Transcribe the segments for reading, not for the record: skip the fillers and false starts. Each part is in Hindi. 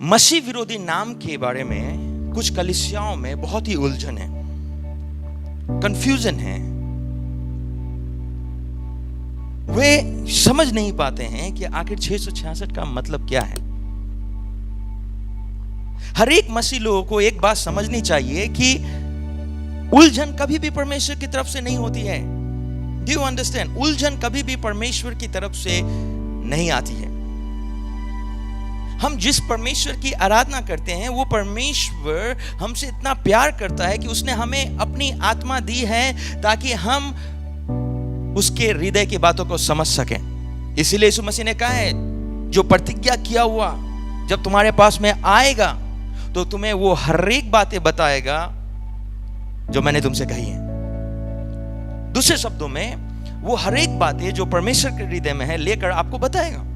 मसीह विरोधी नाम के बारे में कुछ कलीसियाओं में बहुत ही उलझन है, कंफ्यूजन है। वे समझ नहीं पाते हैं कि आखिर 666 का मतलब क्या है। हर एक मसीह लोगों को एक बात समझनी चाहिए कि उलझन कभी भी परमेश्वर की तरफ से नहीं होती है। Do you understand? उलझन कभी भी परमेश्वर की तरफ से नहीं आती है। हम जिस परमेश्वर की आराधना करते हैं वो परमेश्वर हमसे इतना प्यार करता है कि उसने हमें अपनी आत्मा दी है ताकि हम उसके हृदय की बातों को समझ सकें। इसीलिए यीशु मसीह ने कहा है, जो प्रतिज्ञा किया हुआ जब तुम्हारे पास में आएगा तो तुम्हें वो हर एक बातें बताएगा जो मैंने तुमसे कही है। दूसरे शब्दों में वो हर एक बातें जो परमेश्वर के हृदय में है लेकर आपको बताएगा।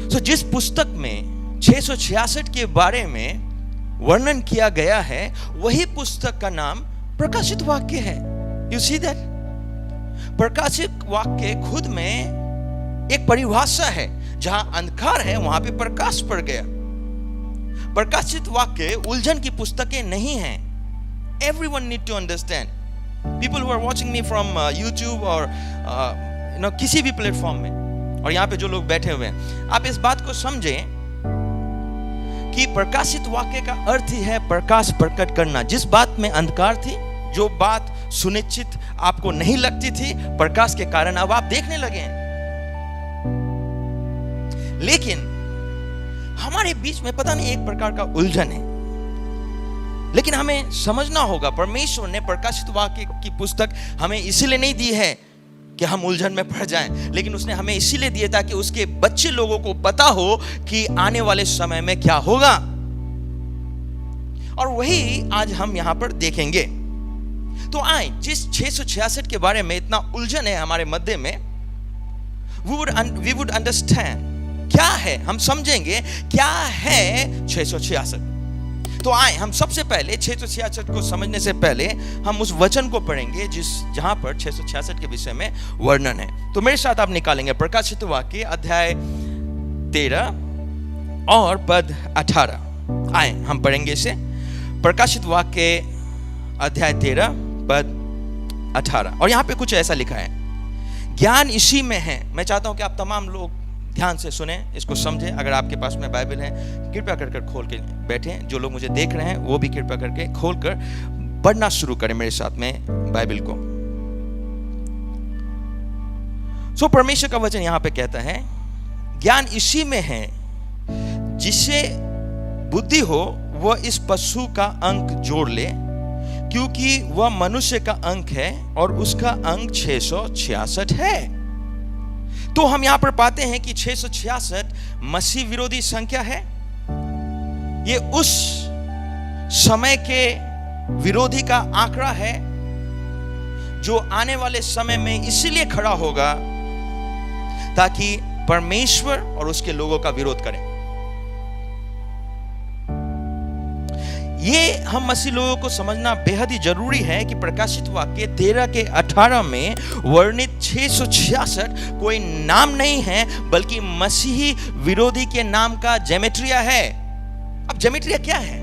तो जिस पुस्तक में 666 के बारे में वर्णन किया गया है वही पुस्तक का नाम प्रकाशित वाक्य है। You see that? प्रकाशित वाक्य खुद में एक परिभाषा है। जहां अंधकार है वहां पे प्रकाश पड़ गया। प्रकाशित वाक्य उलझन की पुस्तकें नहीं हैं। Everyone need to understand. People who are watching me from YouTube or किसी भी प्लेटफॉर्म में, और यहाँ पे जो लोग बैठे हुए हैं, आप इस बात को समझें कि प्रकाशित वाक्य का अर्थ ही है प्रकाश प्रकट करना। जिस बात में अंधकार थी, जो बात सुनिश्चित आपको नहीं लगती थी, प्रकाश के कारण अब आप देखने लगे हैं। लेकिन हमारे बीच में पता नहीं एक प्रकार का उलझन है। लेकिन हमें समझना होगा, परमेश्वर ने प्रकाशित वाक्य की पुस्तक हमें इसीलिए नहीं दी है कि हम उलझन में पड़ जाएं, लेकिन उसने हमें इसीलिए दिया ताकि उसके बच्चे लोगों को पता हो कि आने वाले समय में क्या होगा। और वही आज हम यहां पर देखेंगे। तो आए, जिस 666 के बारे में इतना उलझन है हमारे मध्य में, we would understand क्या है, हम समझेंगे क्या है 666। तो आए, हम सबसे पहले 666 को समझने से पहले हम उस वचन को पढ़ेंगे जहां पर 666 के विषय में वर्णन है। तो मेरे साथ आप निकालेंगे प्रकाशित वाक्य अध्याय 13 और पद 18। आए, हम पढ़ेंगे इसे। प्रकाशित वाक्य अध्याय 13 पद 18। और यहां पे कुछ ऐसा लिखा है, ज्ञान इसी में है। मैं चाहता हूं कि आप तमाम लोग ध्यान से सुने, इसको समझें। अगर आपके पास में बाइबल है कृपया कर खोल के बैठें। जो लोग मुझे देख रहे हैं वो भी कृपया करके खोल कर पढ़ना शुरू करें मेरे साथ में बाइबल को। सो परमेश्वर का वचन यहां पे कहता है, ज्ञान इसी में है, जिसे बुद्धि हो वह इस पशु का अंक जोड़ ले, क्योंकि वह मनुष्य का अंक है और उसका अंक 666 है। तो हम यहां पर पाते हैं कि 666 मसीह विरोधी संख्या है। ये उस समय के विरोधी का आंकड़ा है जो आने वाले समय में इसलिए खड़ा होगा ताकि परमेश्वर और उसके लोगों का विरोध करें। ये हम मसीह लोगों को समझना बेहद ही जरूरी है कि प्रकाशित वाक्य 13 के 18 में वर्णित 666 कोई नाम नहीं है, बल्कि मसीही विरोधी के नाम का जेमेट्रिया है। अब जेमेट्रिया क्या है?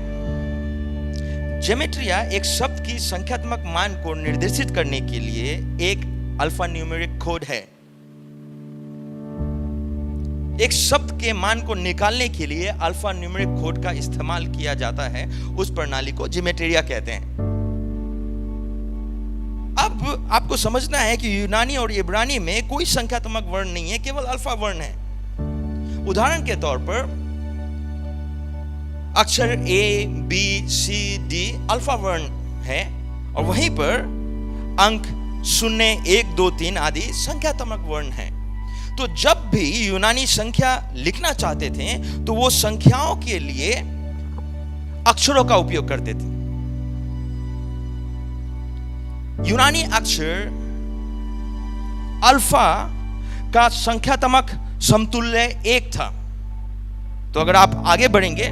जेमेट्रिया एक शब्द की संख्यात्मक मान को निर्देशित करने के लिए एक अल्फा न्यूमेरिक कोड है। एक शब्द के मान को निकालने के लिए अल्फा न्यूमेरिक कोड का इस्तेमाल किया जाता है। उस प्रणाली को जिमेट्रिया कहते हैं। अब आपको समझना है कि यूनानी और इब्रानी में कोई संख्यात्मक वर्ण नहीं है, केवल अल्फा वर्ण है। उदाहरण के तौर पर अक्षर A, B, C, D alpha वर्ण है, और वहीं पर अंक 0, 1, 2, 3 आदि संख्यात्मक वर्ण है। तो जब भी यूनानी संख्या लिखना चाहते थे तो वो संख्याओं के लिए अक्षरों का उपयोग करते थे। यूनानी अक्षर अल्फा का संख्यात्मक समतुल्य 1 था। तो अगर आप आगे बढ़ेंगे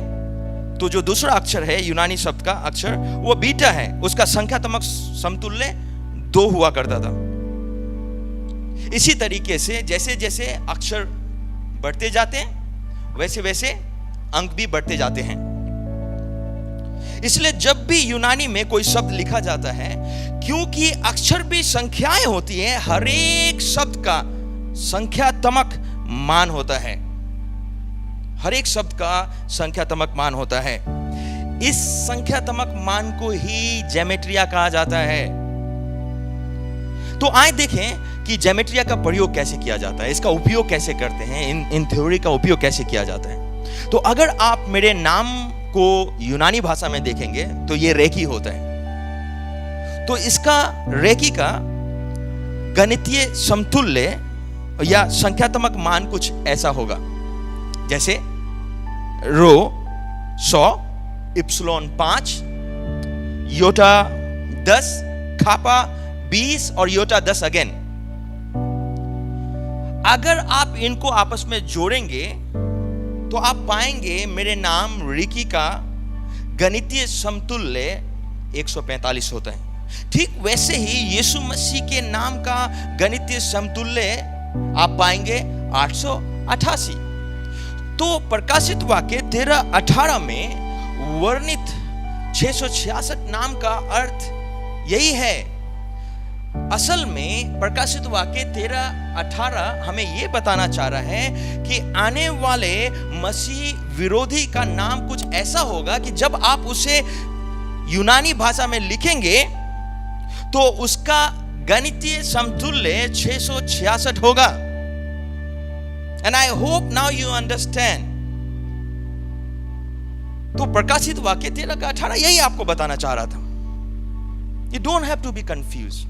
तो जो दूसरा अक्षर है यूनानी शब्द का अक्षर, वो बीटा है, उसका संख्यात्मक समतुल्य 2 हुआ करता था। इसी तरीके से जैसे जैसे अक्षर बढ़ते जाते हैं वैसे वैसे अंक भी बढ़ते जाते हैं। इसलिए जब भी यूनानी में कोई शब्द लिखा जाता है, क्योंकि अक्षर भी संख्याएं होती हैं, हर एक शब्द का संख्यात्मक मान होता है। हर एक शब्द का संख्यात्मक मान होता है। इस संख्यात्मक मान को ही ज्योमेट्रिया कहा जाता है। तो आइए देखें कि ज्योमेट्रिया का प्रयोग कैसे किया जाता है, इसका उपयोग कैसे करते हैं, इन थ्योरी का उपयोग कैसे किया जाता है। तो अगर आप मेरे नाम को यूनानी भाषा में देखेंगे तो ये रेकी होता है। तो इसका रेकी का गणितीय समतुल्य या संख्यात्मक मान कुछ ऐसा होगा, जैसे रो 100, इप्सिलॉन 5, योटा 10, खापा 20 और योटा 10 अगेन। अगर आप इनको आपस में जोड़ेंगे तो आप पाएंगे मेरे नाम रिकी का गणितीय समतुल्य 145 होता है। ठीक वैसे ही यीशु मसीह के नाम का गणितीय समतुल्य आप पाएंगे 888। तो प्रकाशित वाक्य 13:18 में वर्णित 666 नाम का अर्थ यही है। असल में प्रकाशित वाक्य 13:18 हमें यह बताना चाह रहा है कि आने वाले मसीह विरोधी का नाम कुछ ऐसा होगा कि जब आप उसे यूनानी भाषा में लिखेंगे तो उसका गणितीय समतुल्य 666 होगा। And I hope now you understand. तो प्रकाशित वाक्य 13:18 यही आपको बताना चाह रहा था। You don't have to be confused.